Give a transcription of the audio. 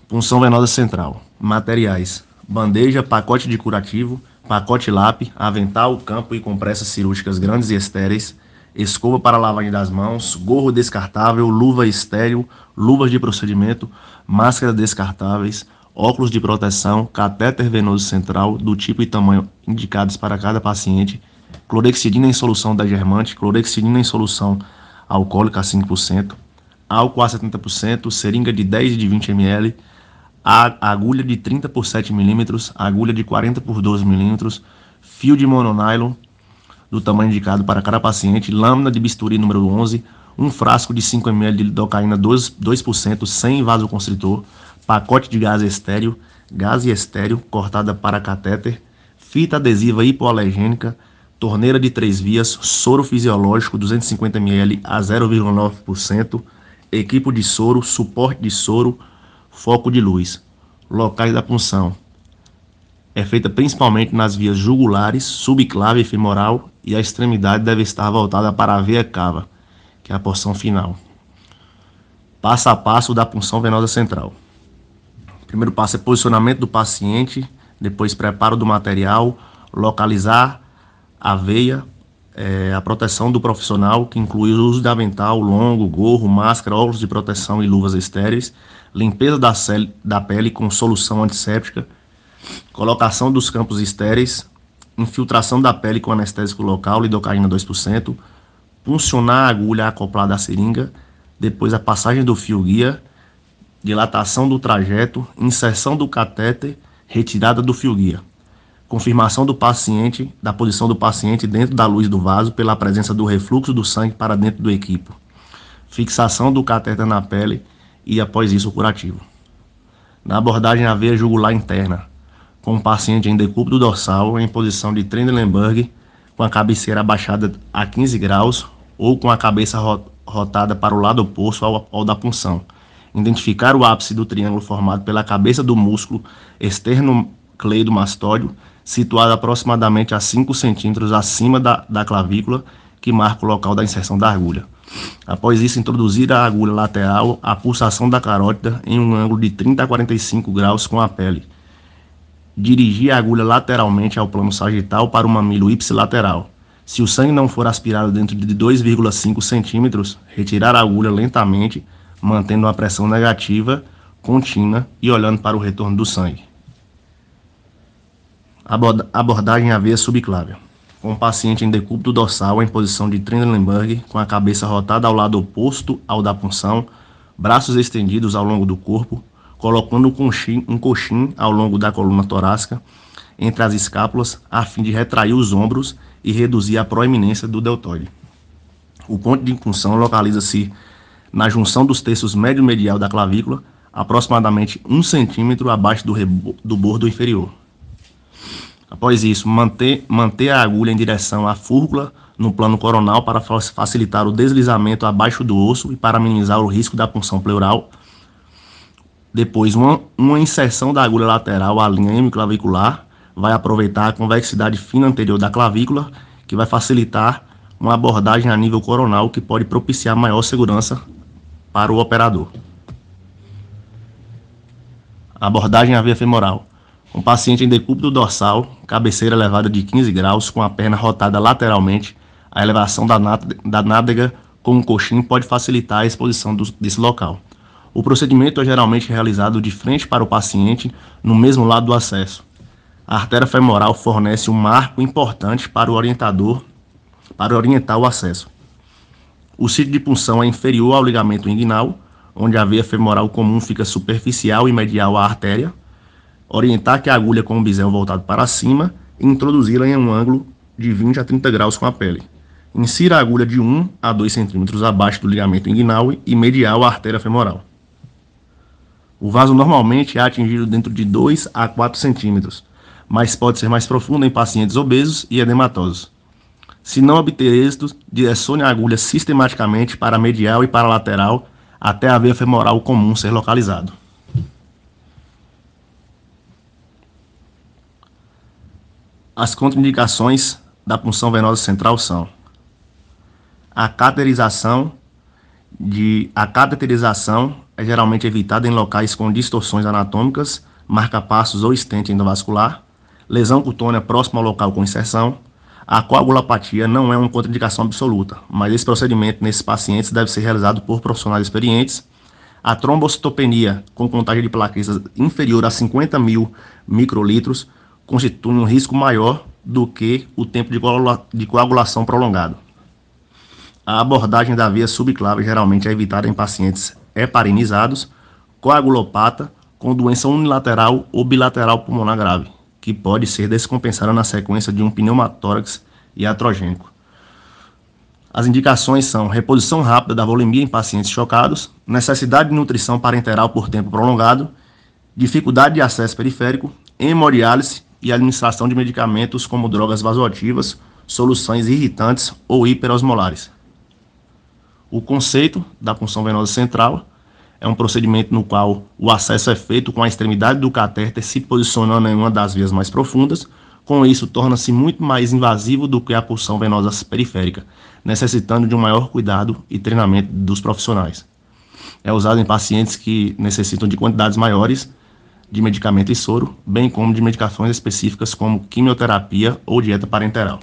Punção venosa central. Materiais: bandeja, pacote de curativo, pacote LAP, avental, campo e compressas cirúrgicas grandes e estéreis, escova para lavagem das mãos, gorro descartável, luva estéril, luvas de procedimento, máscaras descartáveis, óculos de proteção, catéter venoso central do tipo e tamanho indicados para cada paciente, clorexidina em solução digermante, clorexidina em solução alcoólica a 5%, álcool a 70%, seringa de 10 e de 20 ml, a agulha de 30 por 7 milímetros, agulha de 40 por 12 milímetros, fio de mononylon do tamanho indicado para cada paciente, lâmina de bisturi número 11, um frasco de 5 ml de lidocaína 2% sem vasoconstritor, pacote de gás estéreo cortada para catéter, fita adesiva hipoalergênica, torneira de 3 vias, soro fisiológico 250 ml a 0,9%, equipo de soro, suporte de soro, foco de luz. Locais da punção: é feita principalmente nas vias jugulares, subclave e femoral, e a extremidade deve estar voltada para a veia cava, que é a porção final. Passo a passo da punção venosa central. O primeiro passo é posicionamento do paciente, depois preparo do material, localizar a veia, a proteção do profissional, que inclui o uso de avental, longo, gorro, máscara, óculos de proteção e luvas estéreis, limpeza da pele com solução antisséptica, colocação dos campos estéreis, infiltração da pele com anestésico local, lidocaína 2%, puncionar a agulha acoplada à seringa, depois a passagem do fio guia, dilatação do trajeto, inserção do catéter, retirada do fio guia. Confirmação do paciente, da posição do paciente dentro da luz do vaso pela presença do refluxo do sangue para dentro do equipo. Fixação do catéter na pele e após isso o curativo. Na abordagem à veia jugular interna, com o paciente em decúbito dorsal em posição de Trendelenburg, com a cabeceira abaixada a 15 graus ou com a cabeça rotada para o lado oposto ao da punção. Identificar o ápice do triângulo formado pela cabeça do músculo esternocleidomastóide, situado aproximadamente a 5 centímetros acima da clavícula, que marca o local da inserção da agulha. Após isso, introduzir a agulha lateral à pulsação da carótida em um ângulo de 30 a 45 graus com a pele. Dirigir a agulha lateralmente ao plano sagital para o mamilo ipsilateral. Se o sangue não for aspirado dentro de 2,5 centímetros, retirar a agulha lentamente, mantendo uma pressão negativa, contínua e olhando para o retorno do sangue. Abordagem à veia subclávia. Com o paciente em decúbito dorsal em posição de Trendelenburg, com a cabeça rotada ao lado oposto ao da punção, braços estendidos ao longo do corpo, colocando um coxim ao longo da coluna torácica, entre as escápulas, a fim de retrair os ombros e reduzir a proeminência do deltoide. O ponto de punção localiza-se na junção dos terços médio e medial da clavícula, aproximadamente 1 centímetro abaixo do bordo inferior. Após isso, manter a agulha em direção à fúrcula no plano coronal para facilitar o deslizamento abaixo do osso e para minimizar o risco da punção pleural. Depois, uma inserção da agulha lateral à linha hemiclavicular vai aproveitar a convexidade fina anterior da clavícula, que vai facilitar uma abordagem a nível coronal que pode propiciar maior segurança para o operador. Abordagem à veia femoral. Um paciente em decúbito dorsal, cabeceira elevada de 15 graus, com a perna rotada lateralmente, a elevação da nádega com um coxim pode facilitar a exposição desse local. O procedimento é geralmente realizado de frente para o paciente, no mesmo lado do acesso. A artéria femoral fornece um marco importante para o orientador, para orientar o acesso. O sítio de punção é inferior ao ligamento inguinal, onde a veia femoral comum fica superficial e medial à artéria. Orientar que a agulha com o bisel voltado para cima e introduzi-la em um ângulo de 20 a 30 graus com a pele. Insira a agulha de 1 a 2 centímetros abaixo do ligamento inguinal e medial à artéria femoral. O vaso normalmente é atingido dentro de 2 a 4 centímetros, mas pode ser mais profundo em pacientes obesos e edematosos. Se não obter êxito, direcione a agulha sistematicamente para a medial e para a lateral até a veia femoral comum ser localizado. As contraindicações da punção venosa central são a cateterização A cateterização é geralmente evitada em locais com distorções anatômicas, marca-passos ou estente endovascular, lesão cutânea próxima ao local com inserção. A coagulopatia não é uma contraindicação absoluta, mas esse procedimento nesses pacientes deve ser realizado por profissionais experientes. A trombocitopenia com contagem de plaquetas inferior a 50.000 microlitros constitui um risco maior do que o tempo de coagulação prolongado. A abordagem da via subclave geralmente é evitada em pacientes heparinizados, coagulopata, com doença unilateral ou bilateral pulmonar grave, que pode ser descompensada na sequência de um pneumotórax iatrogênico. As indicações são reposição rápida da volemia em pacientes chocados, necessidade de nutrição parenteral por tempo prolongado, dificuldade de acesso periférico, hemodiálise e administração de medicamentos como drogas vasoativas, soluções irritantes ou hiperosmolares. O conceito da punção venosa central é um procedimento no qual o acesso é feito com a extremidade do catéter se posicionando em uma das vias mais profundas. Com isso, torna-se muito mais invasivo do que a punção venosa periférica, necessitando de um maior cuidado e treinamento dos profissionais. É usado em pacientes que necessitam de quantidades maiores de medicamento e soro, bem como de medicações específicas como quimioterapia ou dieta parenteral.